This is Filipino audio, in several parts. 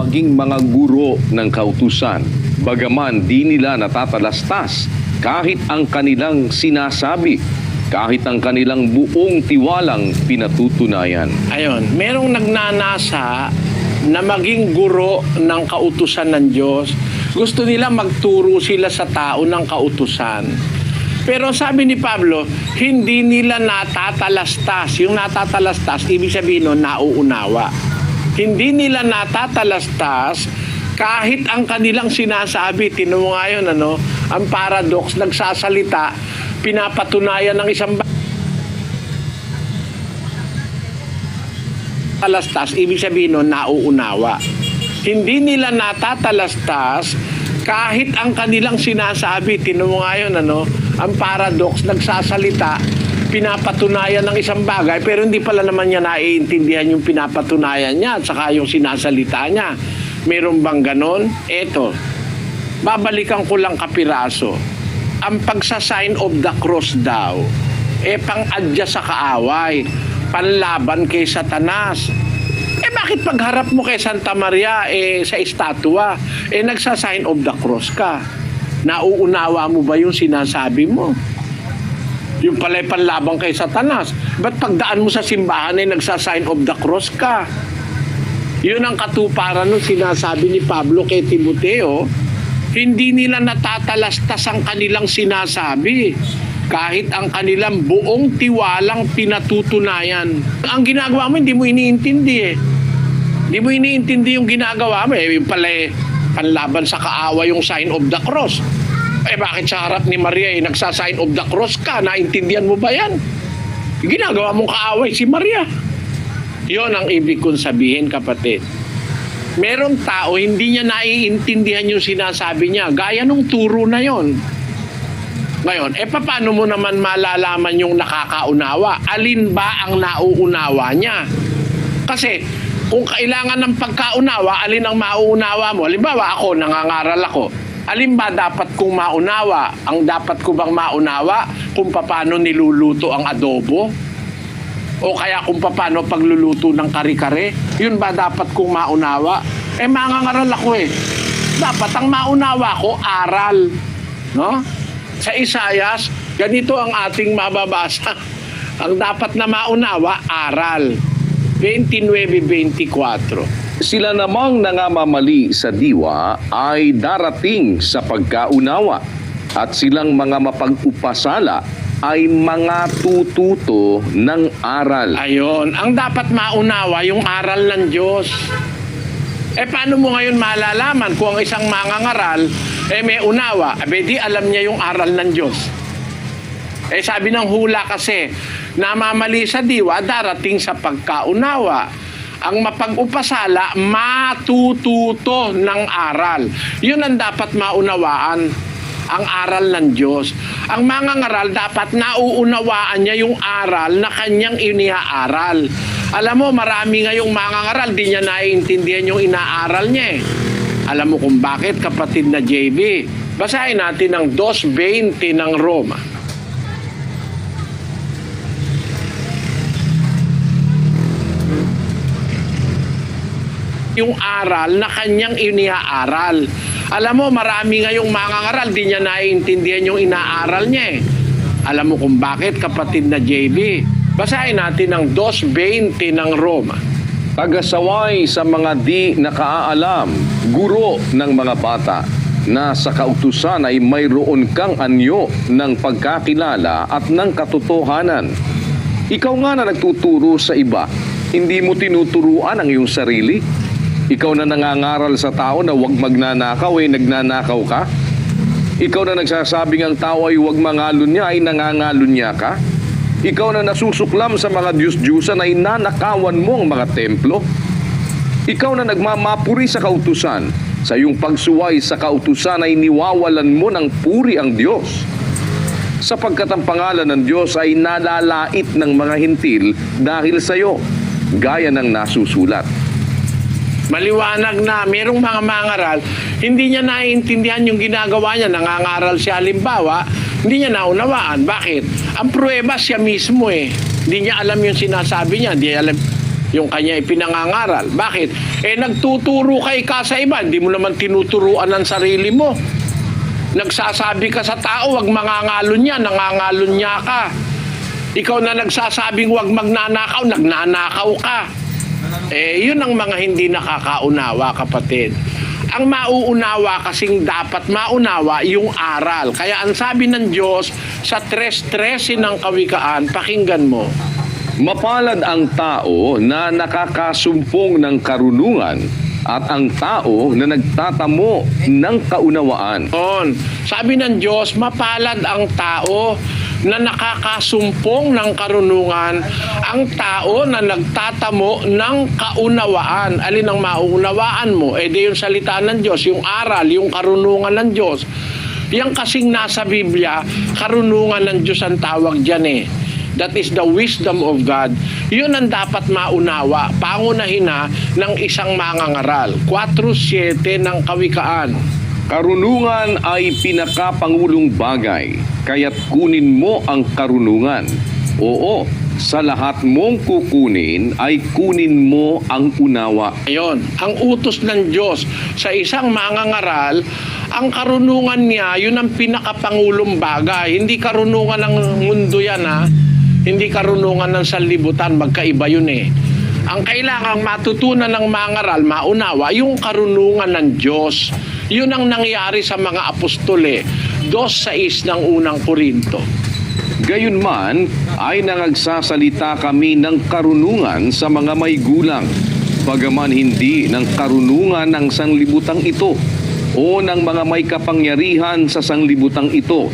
maging mga guro ng kautusan, bagaman di nila natatalastas kahit ang kanilang sinasabi, kahit ang kanilang buong tiwalang pinatutunayan. Ayon, merong nagnanasa na maging guro ng kautusan ng Diyos. Gusto nila magturo sila sa tao ng kautusan. Pero sabi ni Pablo, hindi nila natatalastas. Yung natatalastas, ibig sabihin nun, nauunawa. Hindi nila natatalastas kahit ang kanilang sinasabi. Tinan mo nga yun, ang paradox, nagsasalita, pinapatunayan ng isang talastas, ibig sabihin nun, nauunawa. Hindi nila natatalastas kahit ang kanilang sinasabi. Tinan mo nga yun, ang paradox, nagsasalita, pinapatunayan ng isang bagay, pero hindi pala naman niya naiintindihan yung pinapatunayan niya at saka yung sinasalita niya. Meron bang ganon? Eto, babalikan ko lang kapiraso. Ang pagsa-sign of the cross daw, pang-adya sa kaaway, panlaban kay Satanas. Bakit pagharap mo kay Santa Maria, sa estatwa, nagsa-sign of the cross ka? Nauunawa mo ba yung sinasabi mo? Yung pala'y panlaban kay Satanas. Ba't pagdaan mo sa simbahan nagsa-sign of the cross ka? Yun ang katuparan ng sinasabi ni Pablo kay Timoteo. Hindi nila natatalastas ang kanilang sinasabi kahit ang kanilang buong tiwalang pinatutunayan. Ang ginagawa mo, hindi mo iniintindi Hindi mo iniintindi yung ginagawa mo. Yung pala'y panlaban sa kaaway yung sign of the cross. Bakit sa harap ni Maria nagsa-sign of the cross ka? Naintindihan mo ba yan? Ginagawa mong kaaway si Maria. Yon ang ibig kong sabihin, kapatid. Merong tao, hindi niya naiintindihan yung sinasabi niya. Gaya nung turo na yon. Ngayon, paano mo naman malalaman yung nakakaunawa? Alin ba ang nauunawa niya? Kasi, kung kailangan ng pagkaunawa, alin ang mauunawa mo? Halimbawa, ako, nangangaral ako. Alin ba dapat kong maunawa? Ang dapat ko bang maunawa kung paano niluluto ang adobo? O kaya kung paano pagluluto ng kare-kare? Yun ba dapat kong maunawa? Mangangaral ako Dapat ang maunawa ko, aral. No? Sa Isayas, ganito ang ating mababasa. Ang dapat na maunawa, aral. 29:24. Sila namang nangamamali sa diwa ay darating sa pagkaunawa at silang mga mapag-upasala ay mga tututo ng aral. Ayon, ang dapat maunawa yung aral ng Diyos. Paano mo ngayon malalaman kung ang isang mangangaral may unawa? Di alam niya yung aral ng Diyos. Sabi ng hula kasi, namamali sa diwa, darating sa pagkaunawa. Ang mapag-upasala, matututo ng aral. Yun ang dapat maunawaan, ang aral ng Diyos. Ang mangangaral, dapat nauunawaan niya yung aral na kanyang iniaaral. Alam mo, marami ngayong mangangaral, di niya naiintindihan yung inaaral niya Alam mo kung bakit, kapatid na JB? Basahin natin ang 2:20 ng Roma. Yung aral na kanyang iniaaral. Alam mo, marami ngayong mangangaral, di niya naiintindihan yung inaaral niya Alam mo kung bakit, kapatid na JB? Basahin natin ang 2:20 ng Roma. Tagasaway sa mga di nakaalam, guro ng mga bata, na sa kautusan ay mayroon kang anyo ng pagkakilala at ng katotohanan. Ikaw nga na nagtuturo sa iba, hindi mo tinuturuan ang iyong sarili? Ikaw na nangangaral sa tao na huwag magnanakaw, nagnanakaw ka? Ikaw na nagsasabing ang tao ay huwag mangalunya, nangangalunya ka? Ikaw na nasusuklam sa mga Diyos-Diyusan ay nanakawan mo ang mga templo? Ikaw na nagmamapuri sa kautusan, sa iyong pagsuway sa kautusan ay niwawalan mo ng puri ang Diyos. Sapagkat ang pangalan ng Diyos ay nalalait ng mga hintil dahil sa iyo, gaya ng nasusulat. Maliwanag na merong mga mangaral, hindi niya naiintindihan yung ginagawa niya. Nangangaral siya halimbawa, hindi niya naunawaan. Bakit? Ang pruweba siya mismo Hindi niya alam yung sinasabi niya. Hindi alam. yung kanya ipinangangaral. Bakit? Nagtuturo ka sa iba, hindi mo naman tinuturuan ang sarili mo. Nagsasabi ka sa tao, wag mangangalon niya, nangangalon niya ka. Ikaw na nagsasabing wag magnanakaw, nagnanakaw ka. Yun ang mga hindi nakakaunawa, kapatid. Ang mauunawa kasing dapat maunawa yung aral. Kaya ang sabi ng Diyos sa 3:13 ng Kawikaan, pakinggan mo. Mapalad ang tao na nakakasumpong ng karunungan at ang tao na nagtatamo ng kaunawaan. Sabi ng Diyos, mapalad ang tao na nakakasumpong ng karunungan, ang tao na nagtatamo ng kaunawaan. Alin ang mauunawaan mo? Di yung salita ng Diyos, yung aral, yung karunungan ng Diyos. Yan kasing nasa Biblia, karunungan ng Diyos ang tawag dyan That is the wisdom of God. Yun ang dapat maunawa, pangunahin ng isang mangangaral. 4:7 ng Kawikaan. Karunungan ay pinakapangulong bagay, kaya't kunin mo ang karunungan. Oo, sa lahat mong kukunin ay kunin mo ang unawa. Ayon, ang utos ng Diyos sa isang mangangaral, ang karunungan niya, yun ang pinakapangulong bagay. Hindi karunungan ng mundo yan Hindi karunungan ng sanlibutan, magkaiba yun Ang kailangang matutunan ng mangaral, maunawa, yung karunungan ng Diyos. Yun ang nangyari sa mga apostol 2:6 ng unang Korinto. Gayunman ay nangagsasalita kami ng karunungan sa mga may gulang, bagaman hindi ng karunungan ng sanglibutang ito o ng mga may kapangyarihan sa sanglibutang ito,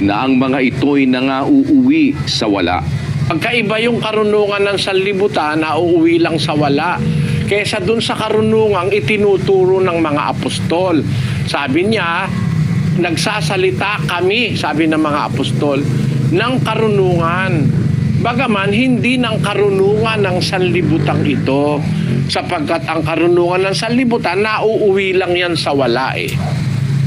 na ang mga ito'y nangauuwi sa wala. Pagkaiba yung karunungan ng sanlibutan, nauuwi lang sa wala. Kesa dun sa karunungang itinuturo ng mga apostol. Sabi niya, nagsasalita kami, sabi ng mga apostol, ng karunungan. Bagaman hindi ng karunungan ng sanlibutan ito. Sapagkat ang karunungan ng sanlibutan, nauuwi lang yan sa wala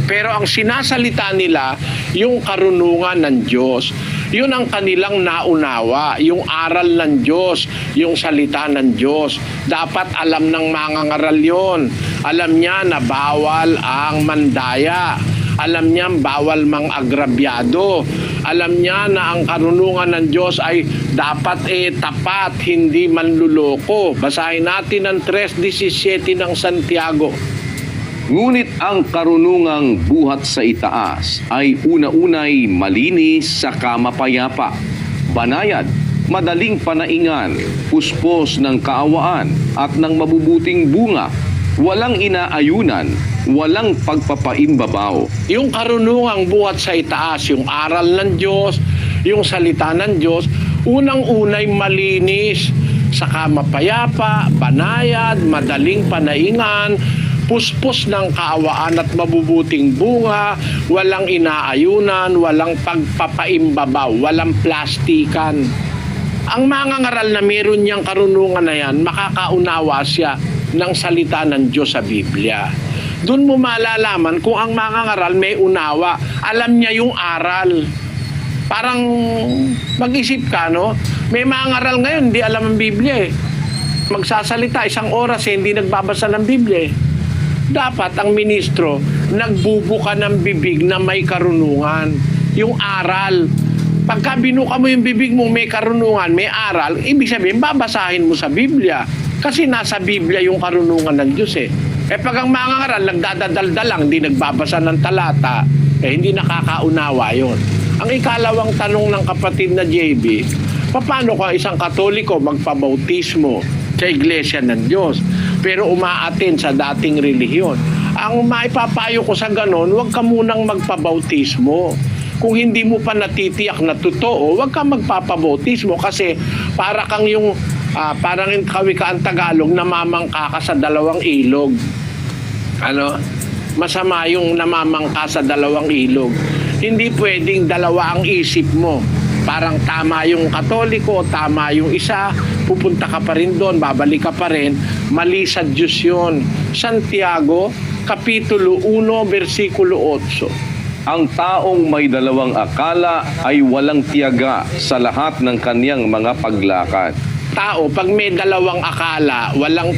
Pero ang sinasalita nila, yung karunungan ng Diyos. Yun ang kanilang naunawa, yung aral ng Diyos, yung salita ng Diyos. Dapat alam ng mangangaral yun. Alam niya na bawal ang mandaya. Alam niya bawal mang-agrabyado. Alam niya na ang karunungan ng Diyos ay dapat tapat, hindi manluloko. Basahin natin ang 3:17 ng Santiago. Ngunit ang karunungang buhat sa itaas ay una-unay malinis sa kamapayapa, banayad, madaling panaingan, puspos ng kaawaan at ng mabubuting bunga, walang inaayunan, walang pagpapaimbabaw. Yung karunungang buhat sa itaas, yung aral ng Diyos, yung salita ng Diyos, unang-unay malinis sa kamapayapa, banayad, madaling panaingan, puspos ng kaawaan at mabubuting bunga, walang inaayunan, walang pagpapaimbabaw, walang plastikan. Ang mangangaral na meron niyang karunungan na yan, makakaunawa siya ng salita ng Diyos sa Biblia. Doon mo malalaman kung ang mangangaral may unawa, alam niya yung aral. Parang mag-isip ka, May mangangaral ngayon, hindi alam ang Biblia Magsasalita 1 oras hindi nagbabasa ng Biblia Dapat ang ministro nagbubuka ng bibig na may karunungan, yung aral. Pagka binuka mo yung bibig mo may karunungan, may aral, ibig sabihin babasahin mo sa Biblia. Kasi nasa Biblia yung karunungan ng Diyos pag ang mangangaral nagdadaldal lang, hindi nagbabasa ng talata, hindi nakakaunawa yon. Ang ikalawang tanong ng kapatid na JB, paano ka isang Katoliko magpabautismo sa Iglesia ng Diyos, pero umaaten sa dating relihiyon? Ang maipapayo ko sa ganon, huwag ka munang magpabautismo. Kung hindi mo pa natitiyak na totoo, huwag ka magpapabautismo kasi para kang yung parang yung Kawikaan Tagalog, namamangka ka sa dalawang ilog. Masama yung namamangka sa dalawang ilog. Hindi pwedeng dalawa ang isip mo. Parang tama yung Katoliko, tama yung isa, pupunta ka pa rin doon, babalik ka pa rin. Mali sa Diyos yun. Santiago, Kapitulo 1, versikulo 8. Ang taong may dalawang akala ay walang tiyaga sa lahat ng kaniyang mga paglakad. tao, pag may dalawang akala, walang